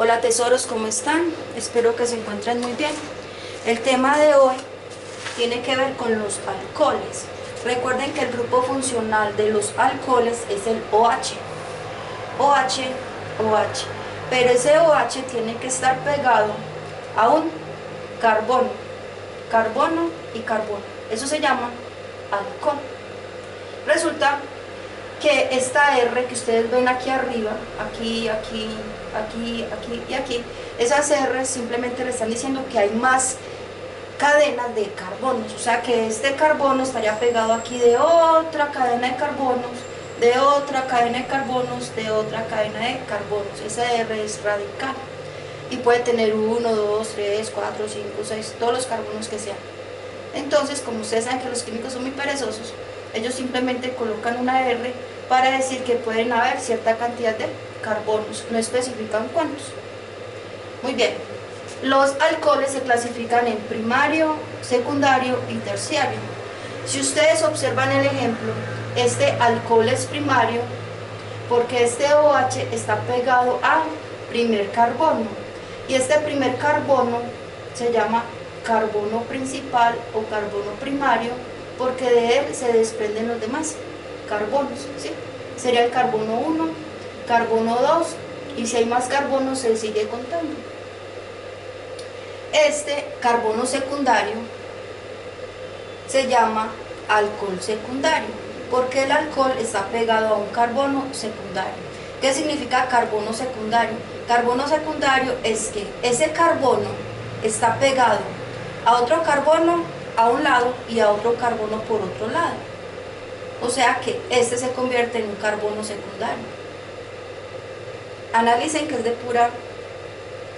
Hola tesoros, ¿cómo están? Espero que se encuentren muy bien. El tema de hoy tiene que ver con los alcoholes. Recuerden que el grupo funcional de los alcoholes es el OH. OH, OH. Pero ese OH tiene que estar pegado a un carbono. Carbono y carbono. Eso se llama alcohol. Resulta que esta R que ustedes ven aquí arriba, aquí, aquí, aquí, aquí y aquí, esas R simplemente le están diciendo que hay más cadenas de carbonos, o sea que este carbono estaría pegado aquí de otra cadena de carbonos, de otra cadena de carbonos, de otra cadena de carbonos. Esa R es radical y puede tener 1, 2, 3, 4, 5, 6, todos los carbonos que sean. Entonces, como ustedes saben que los químicos son muy perezosos, ellos simplemente colocan una R para decir que pueden haber cierta cantidad de carbonos, no especifican cuántos. Muy bien, los alcoholes se clasifican en primario, secundario y terciario. Si ustedes observan el ejemplo, este alcohol es primario porque este OH está pegado al primer carbono y este primer carbono se llama carbono principal o carbono primario porque de él se desprenden los demás carbonos, ¿sí? Sería el carbono 1, carbono 2 y si hay más carbonos se sigue contando. Este carbono secundario se llama alcohol secundario porque el alcohol está pegado a un carbono secundario. ¿Qué significa carbono secundario? Carbono secundario es que ese carbono está pegado a otro carbono a un lado y a otro carbono por otro lado. O sea que este se convierte en un carbono secundario. Analicen que es de pura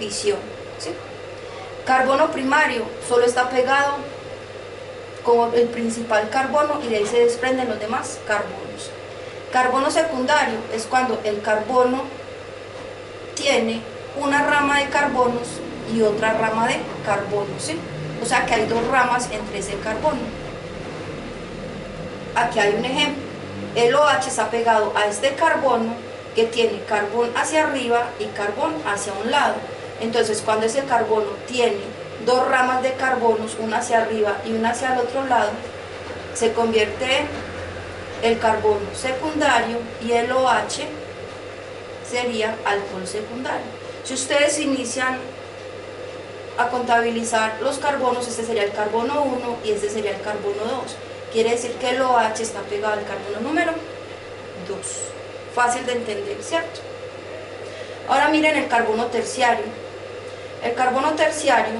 fisión, ¿sí? Carbono primario solo está pegado como el principal carbono y de ahí se desprenden los demás carbonos. Carbono secundario es cuando el carbono tiene una rama de carbonos y otra rama de carbonos, ¿sí? O sea que hay dos ramas entre ese carbono. Aquí hay un ejemplo. El OH está pegado a este carbono que tiene carbón hacia arriba y carbón hacia un lado. Entonces cuando ese carbono tiene dos ramas de carbonos, una hacia arriba y una hacia el otro lado, se convierte en el carbono secundario y el OH sería alcohol secundario. Si ustedes inician a contabilizar los carbonos, este sería el carbono 1 y este sería el carbono 2. Quiere decir que el OH está pegado al carbono número 2. Fácil de entender, ¿cierto? Ahora miren el carbono terciario. El carbono terciario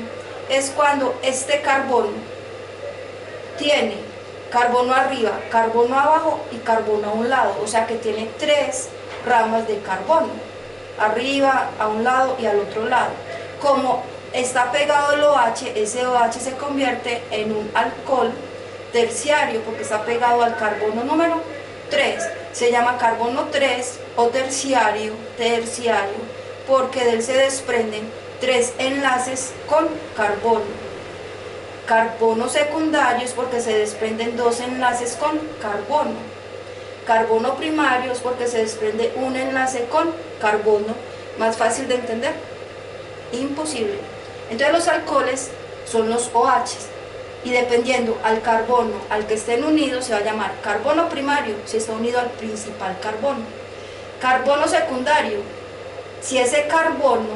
es cuando este carbono tiene carbono arriba, carbono abajo y carbono a un lado. O sea que tiene tres ramas de carbono. Arriba, a un lado y al otro lado. Como está pegado el OH, ese OH se convierte en un alcohol terciario porque está pegado al carbono número 3. Se llama carbono 3 o terciario porque de él se desprenden tres enlaces con carbono. Carbono secundario es porque se desprenden dos enlaces con carbono. Carbono primario es porque se desprende un enlace con carbono. Más fácil de entender, imposible. Entonces los alcoholes son los OHs y dependiendo al carbono al que estén unidos se va a llamar carbono primario si está unido al principal carbono. Carbono secundario, si ese carbono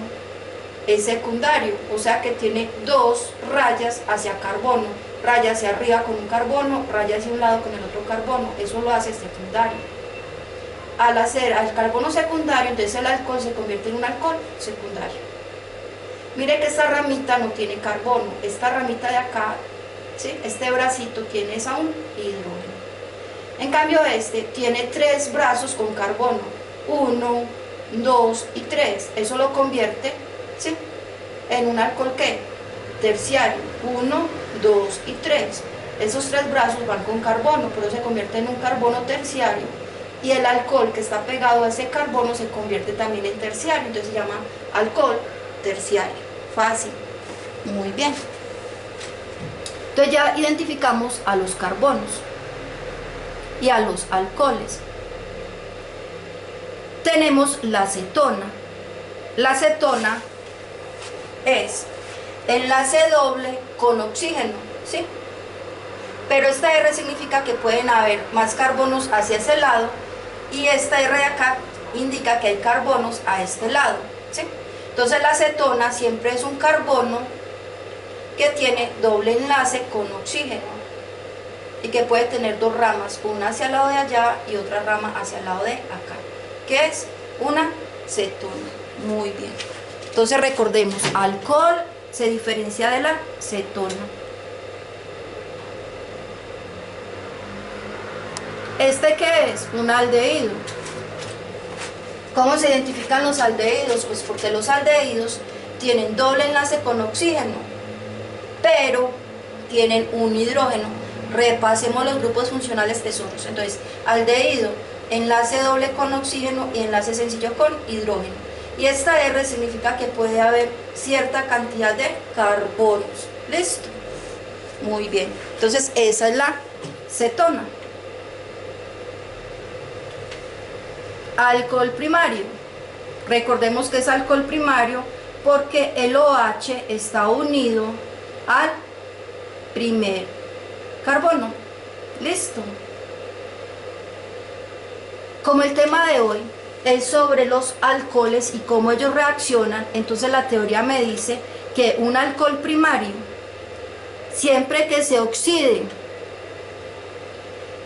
es secundario, o sea que tiene dos rayas hacia carbono, raya hacia arriba con un carbono, raya hacia un lado con el otro carbono, eso lo hace secundario. Al hacer al carbono secundario, entonces el alcohol se convierte en un alcohol secundario. Mire que esta ramita no tiene carbono, esta ramita de acá, ¿sí? Este bracito tiene un hidrógeno. En cambio este tiene tres brazos con carbono, 1, 2 y 3. Eso lo convierte, ¿sí?, en un alcohol ¿qué? Terciario, 1, 2 y 3. Esos tres brazos van con carbono, pero se convierte en un carbono terciario. Y el alcohol que está pegado a ese carbono se convierte también en terciario, entonces se llama alcohol terciario. Fácil, muy bien. Entonces ya identificamos a los carbonos y a los alcoholes. Tenemos la acetona. La acetona es enlace doble con oxígeno, ¿sí? Pero esta R significa que pueden haber más carbonos hacia ese lado y esta R de acá indica que hay carbonos a este lado, ¿sí? Entonces la acetona siempre es un carbono que tiene doble enlace con oxígeno y que puede tener dos ramas, una hacia el lado de allá y otra rama hacia el lado de acá, que es una cetona. Muy bien. Entonces recordemos, alcohol se diferencia de la cetona. ¿Este qué es? Un aldehído. ¿Cómo se identifican los aldehídos? Pues porque los aldehídos tienen doble enlace con oxígeno, pero tienen un hidrógeno. Repasemos los grupos funcionales, tesoros. Entonces, aldehído, enlace doble con oxígeno y enlace sencillo con hidrógeno. Y esta R significa que puede haber cierta cantidad de carbonos. ¿Listo? Muy bien. Entonces, esa es la cetona. Alcohol primario. Recordemos que es alcohol primario porque el OH está unido al primer carbono. Listo. Como el tema de hoy es sobre los alcoholes y cómo ellos reaccionan, entonces la teoría me dice que un alcohol primario, siempre que se oxide,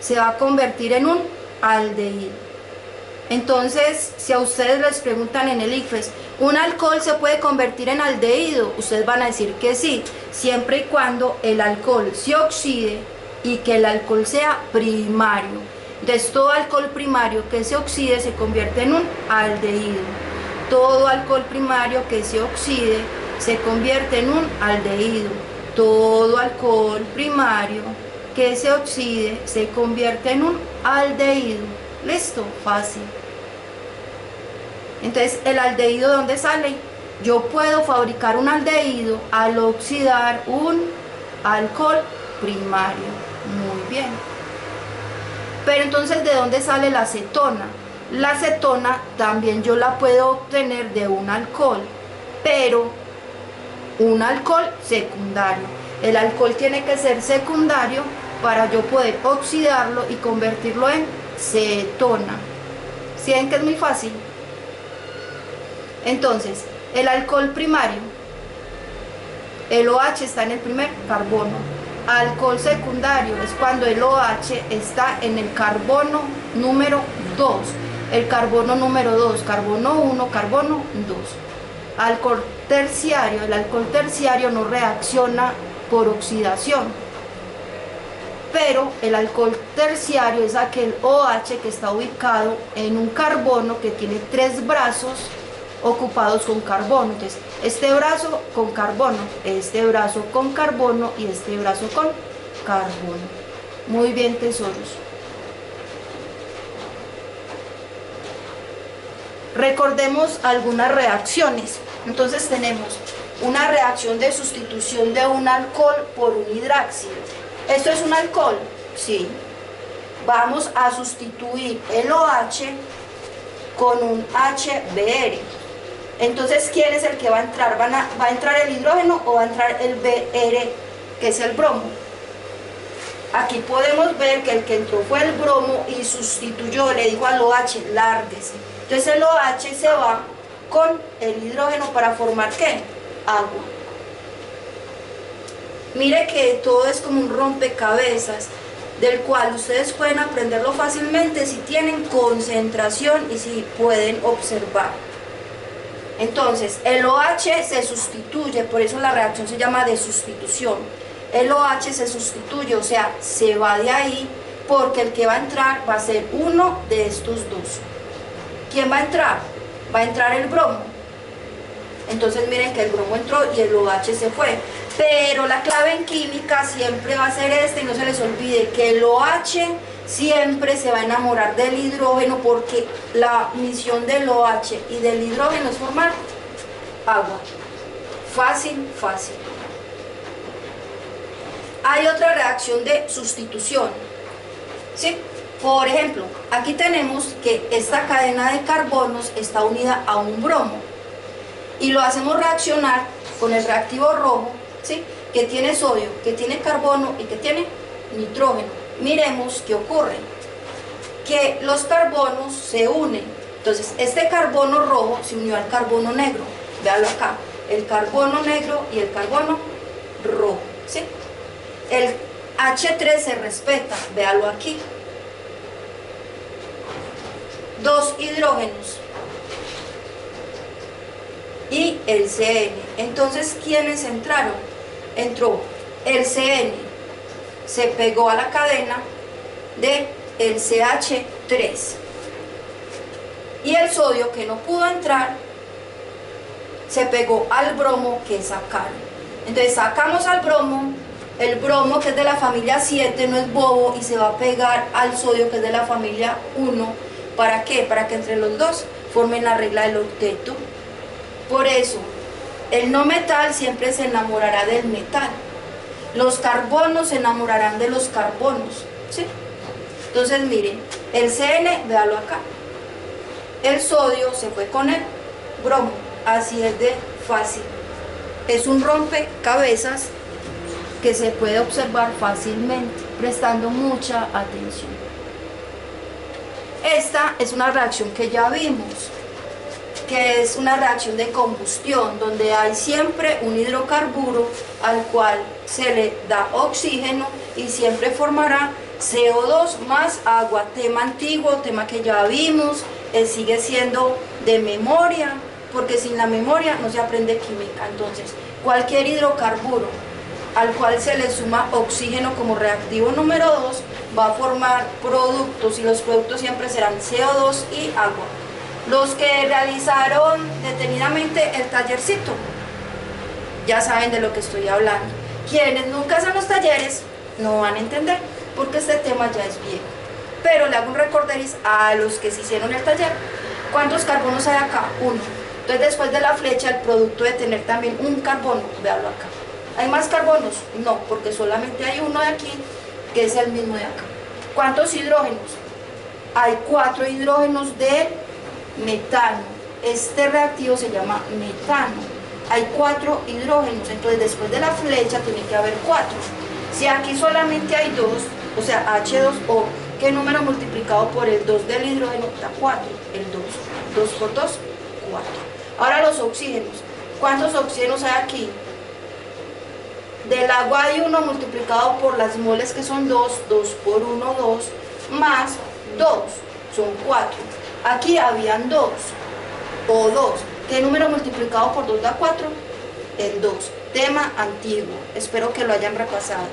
se va a convertir en un aldehído. Entonces, si a ustedes les preguntan en el ICFES, ¿un alcohol se puede convertir en aldehído? Ustedes van a decir que sí, siempre y cuando el alcohol se oxide y que el alcohol sea primario. Entonces, todo alcohol primario que se oxide se convierte en un aldehído. Todo alcohol primario que se oxide se convierte en un aldehído. Todo alcohol primario que se oxide se convierte en un aldehído. ¿Listo? Fácil. Entonces, ¿el aldehído de dónde sale? Yo puedo fabricar un aldehído al oxidar un alcohol primario. Muy bien. Pero entonces, ¿de dónde sale la acetona? La acetona también yo la puedo obtener de un alcohol, pero un alcohol secundario. El alcohol tiene que ser secundario para yo poder oxidarlo y convertirlo en cetona. ¿Sí ven que es muy fácil? Entonces, el alcohol primario, el OH está en el primer carbono. Alcohol secundario es cuando el OH está en el carbono número 2. El carbono número 2, carbono 1, carbono 2. Alcohol terciario, el alcohol terciario no reacciona por oxidación, pero el alcohol terciario es aquel OH que está ubicado en un carbono que tiene 3 brazos ocupados con carbono. Entonces, este brazo con carbono, este brazo con carbono y este brazo con carbono. Muy bien, tesoros. Recordemos algunas reacciones. Entonces tenemos una reacción de sustitución de un alcohol por un hidráxido. ¿Esto es un alcohol? Sí. Vamos a sustituir el OH con un HBr. Entonces, ¿quién es el que va a entrar? ¿Va a entrar el hidrógeno o va a entrar el Br, que es el bromo? Aquí podemos ver que el que entró fue el bromo y sustituyó, le dijo al OH, lárguese. Entonces el OH se va con el hidrógeno para formar ¿qué? Agua. Mire que todo es como un rompecabezas, del cual ustedes pueden aprenderlo fácilmente si tienen concentración y si pueden observar. Entonces, el OH se sustituye, por eso la reacción se llama de sustitución. El OH se sustituye, o sea, se va de ahí, porque el que va a entrar va a ser uno de estos dos. ¿Quién va a entrar? Va a entrar el bromo. Entonces miren que el bromo entró y el OH se fue. Pero la clave en química siempre va a ser esta, y no se les olvide que el OH siempre se va a enamorar del hidrógeno, porque la misión del OH y del hidrógeno es formar agua. Fácil, fácil. Hay otra reacción de sustitución, ¿sí? Por ejemplo, aquí tenemos que esta cadena de carbonos está unida a un bromo. y lo hacemos reaccionar con el reactivo rojo, ¿sí? Que tiene sodio, que tiene carbono y que tiene nitrógeno. Miremos qué ocurre, que los carbonos se unen. Entonces este carbono rojo se unió al carbono negro, véalo acá, el carbono negro y el carbono rojo, ¿sí? El H3 se respeta, véalo aquí, dos hidrógenos y el CN. Entonces, ¿quiénes entraron? Entró el CN, se pegó a la cadena de el CH3, y el sodio, que no pudo entrar, se pegó al bromo que sacaron. Entonces sacamos al bromo, el bromo, que es de la familia 7, no es bobo y se va a pegar al sodio, que es de la familia 1. ¿Para qué? Para que entre los dos formen la regla del octeto. Por eso, el no metal siempre se enamorará del metal. Los carbonos se enamorarán de los carbonos, ¿sí? Entonces miren, el CN, véalo acá, el sodio se fue con el bromo, así es de fácil. Es un rompecabezas que se puede observar fácilmente, prestando mucha atención. Esta es una reacción que ya vimos, que es una reacción de combustión, donde hay siempre un hidrocarburo al cual se le da oxígeno y siempre formará CO2 más agua. Tema antiguo, tema que ya vimos, sigue siendo de memoria, porque sin la memoria no se aprende química. Entonces, cualquier hidrocarburo al cual se le suma oxígeno como reactivo número 2 va a formar productos, y los productos siempre serán CO2 y agua. Los que realizaron detenidamente el tallercito ya saben de lo que estoy hablando. Quienes nunca hacen los talleres no van a entender, porque este tema ya es viejo. Pero le hago un recorderis a los que se hicieron el taller. ¿Cuántos carbonos hay acá? 1. Entonces, después de la flecha, el producto de tener también un carbono, véalo acá. ¿Hay más carbonos? No, porque solamente hay uno de aquí, que es el mismo de acá. ¿Cuántos hidrógenos? Hay 4 hidrógenos de metano. Este reactivo se llama metano. Hay 4 hidrógenos, entonces después de la flecha tiene que haber 4. Si aquí solamente hay 2, o sea, H2O, ¿qué número multiplicado por el 2 del hidrógeno? Da 4, el 2. 2 por 2, 4. Ahora los oxígenos. ¿Cuántos oxígenos hay aquí? Del agua hay 1 multiplicado por las moles, que son 2, 2 por 1, 2, más 2, son 4. Aquí habían 2, o 2. ¿Qué número multiplicado por 2 da 4? El 2. Tema antiguo, espero que lo hayan repasado.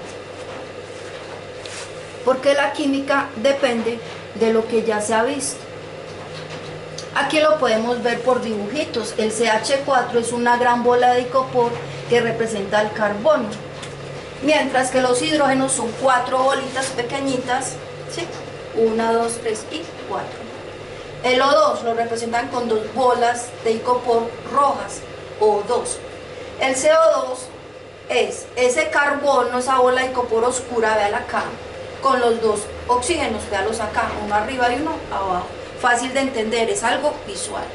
Porque la química depende de lo que ya se ha visto. Aquí lo podemos ver por dibujitos. El CH4 es una gran bola de icopor que representa el carbono, mientras que los hidrógenos son 4 bolitas pequeñitas, ¿sí? 1, 2, 3 y 4. El O2 lo representan con 2 bolas de icopor rojas, O2. El CO2 es ese carbono, esa bola de icopor oscura, véala acá, con los 2 oxígenos, véalos acá, uno arriba y uno abajo. Fácil de entender, es algo visual.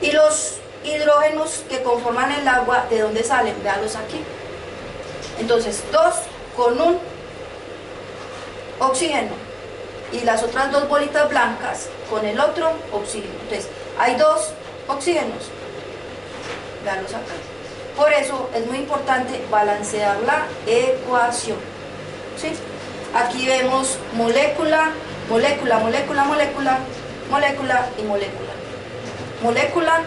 Y los hidrógenos que conforman el agua, ¿de dónde salen? Véalos aquí. Entonces, 2 con un oxígeno y las otras 2 bolitas blancas con el otro oxígeno. Entonces, hay 2 oxígenos. Véalos acá. Por eso es muy importante balancear la ecuación, ¿sí? Aquí vemos molécula, molécula, molécula, molécula, molécula y molécula. Molécula,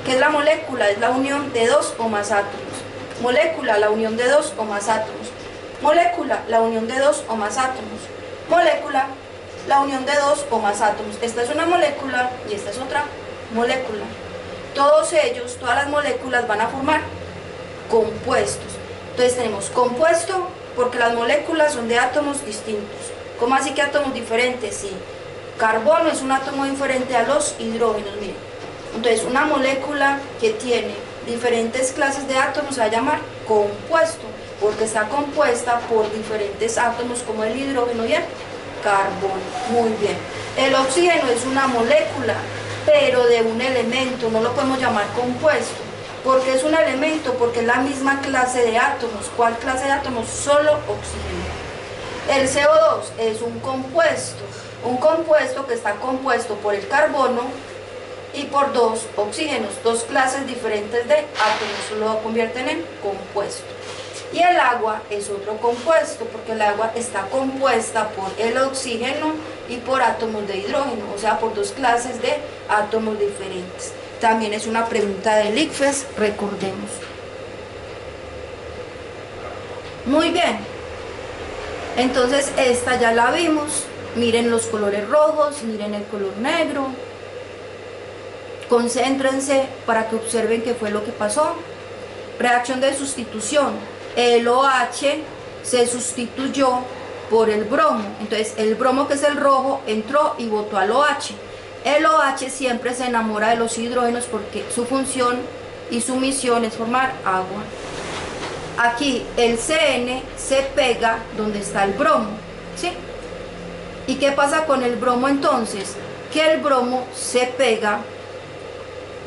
¿qué es la molécula? Es la unión de 2 o más átomos. Molécula, la unión de 2 o más átomos. Molécula, la unión de 2 o más átomos. Molécula, la unión de 2 o más átomos. Esta es una molécula y esta es otra molécula. Todos ellos, todas las moléculas van a formar compuestos. Entonces tenemos compuesto porque las moléculas son de átomos distintos. ¿Cómo así que átomos diferentes? Sí. Carbono es un átomo diferente a los hidrógenos, miren. Entonces una molécula que tiene diferentes clases de átomos se va a llamar compuesto, porque está compuesta por diferentes átomos como el hidrógeno y el carbono. Muy bien. El oxígeno es una molécula, pero de un elemento, no lo podemos llamar compuesto. ¿Por qué es un elemento? Porque es la misma clase de átomos. ¿Cuál clase de átomos? Solo oxígeno. El CO2 es un compuesto que está compuesto por el carbono y por dos oxígenos, dos clases diferentes de átomos, lo convierten en compuesto. Y el agua es otro compuesto, porque el agua está compuesta por el oxígeno y por átomos de hidrógeno, o sea, por dos clases de átomos diferentes. También es una pregunta del ICFES, recordemos. Muy bien, entonces esta ya la vimos. Miren los colores rojos, miren el color negro. Concéntrense para que observen qué fue lo que pasó. Reacción de sustitución. El OH se sustituyó por el bromo. Entonces el bromo, que es el rojo, entró y botó al OH. El OH siempre se enamora de los hidrógenos porque su función y su misión es formar agua. Aquí el CN se pega donde está el bromo, ¿sí? ¿Y qué pasa con el bromo entonces? Que el bromo se pega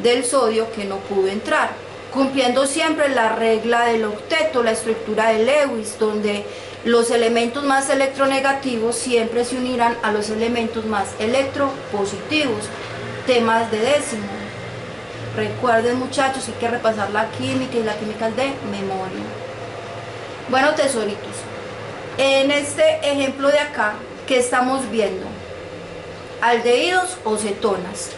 del sodio que no pudo entrar, cumpliendo siempre la regla del octeto, la estructura de Lewis, donde los elementos más electronegativos siempre se unirán a los elementos más electropositivos. Temas de décimo. Recuerden, muchachos, hay que repasar la química y la química de memoria. Bueno, tesoritos, en este ejemplo de acá, ¿qué estamos viendo? ¿Aldehídos o cetonas?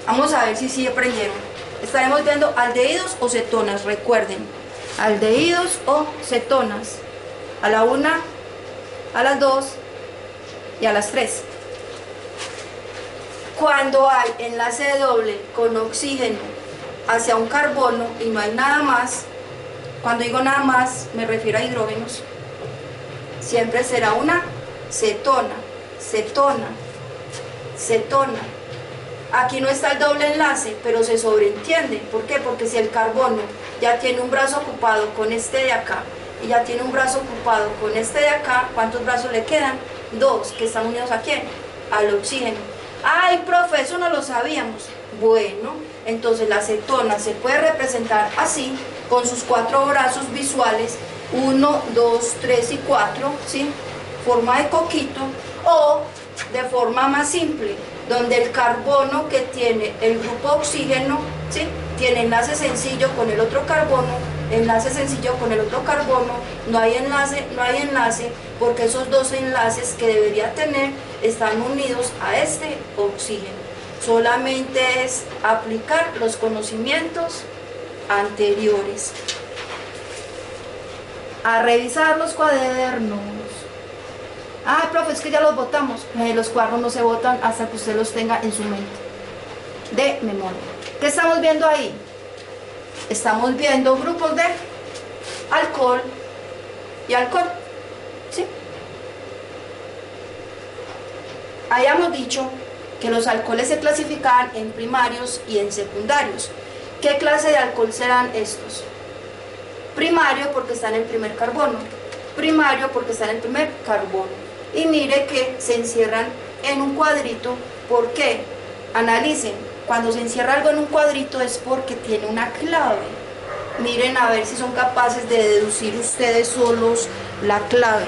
Vamos a ver si sí aprendieron. Estaremos viendo aldehídos o cetonas, recuerden. Aldehídos o cetonas. A la 1, a las 2 y a las 3. Cuando hay enlace doble con oxígeno hacia un carbono y no hay nada más, cuando digo nada más me refiero a hidrógenos, siempre será una cetona, cetona, cetona. Aquí no está el doble enlace, pero se sobreentiende. ¿Por qué? Porque si el carbono ya tiene un brazo ocupado con este de acá y ya tiene un brazo ocupado con este de acá, ¿cuántos brazos le quedan? Dos, que están unidos ¿a quién? Al oxígeno. ¡Ay, profe, eso no lo sabíamos! Bueno, entonces la cetona se puede representar así, con sus 4 brazos visuales, 1, 2, 3 y 4, ¿sí? Forma de coquito, o de forma más simple, donde el carbono que tiene el grupo oxígeno, ¿sí? Tiene enlace sencillo con el otro carbono, enlace sencillo con el otro carbono, no hay enlace, porque esos dos enlaces que debería tener están unidos a este oxígeno. Solamente es aplicar los conocimientos anteriores. A revisar los cuadernos. Ah, profe, es que ya los votamos. Los cuadernos no se votan hasta que usted los tenga en su mente de memoria. ¿Qué estamos viendo ahí? Estamos viendo grupos de alcohol y alcohol, ¿sí? Habíamos dicho que los alcoholes se clasificaban en primarios y en secundarios. ¿Qué clase de alcohol serán estos? Primario porque está en el primer carbono, primario porque está en el primer carbono. Y mire que se encierran en un cuadrito. ¿Por qué? Analicen, cuando se encierra algo en un cuadrito es porque tiene una clave. Miren a ver si son capaces de deducir ustedes solos la clave.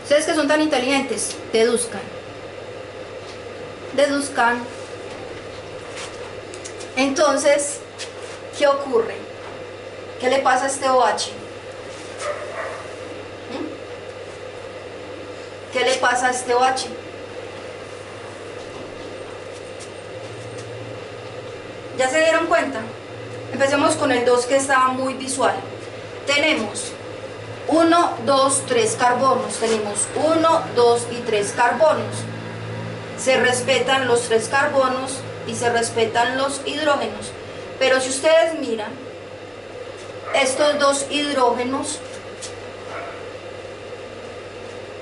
Ustedes que son tan inteligentes, deduzcan. Deduzcan. Entonces, ¿qué ocurre? ¿Qué le pasa a este OH? ¿Qué le pasa a este OH? ¿Ya se dieron cuenta? Empecemos con el 2 que estaba muy visual. Tenemos 1, 2, 3 carbonos. Tenemos 1, 2 y 3 carbonos. Se respetan los 3 carbonos y se respetan los hidrógenos. Pero si ustedes miran, estos 2 hidrógenos,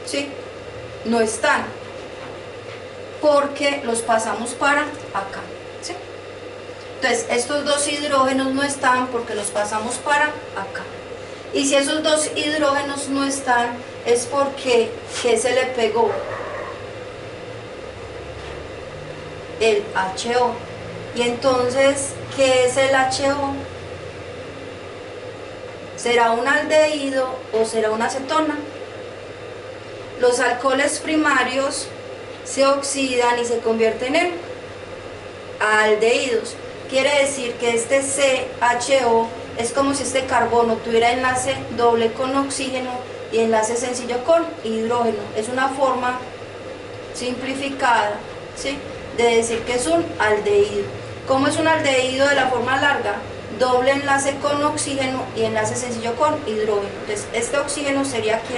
¿sí?, no están, porque los pasamos para acá, ¿sí? Entonces, estos 2 hidrógenos no están porque los pasamos para acá. Y si esos 2 hidrógenos no están, es porque, ¿qué se le pegó? el HO. Y entonces, ¿qué es el HO? ¿Será un aldehído o será una acetona? Los alcoholes primarios se oxidan y se convierten en aldehídos. Quiere decir que este CHO es como si este carbono tuviera enlace doble con oxígeno y enlace sencillo con hidrógeno. Es una forma simplificada, ¿sí?, de decir que es un aldehído. ¿Cómo es un aldehído de la forma larga? Doble enlace con oxígeno y enlace sencillo con hidrógeno. Entonces, este oxígeno sería aquí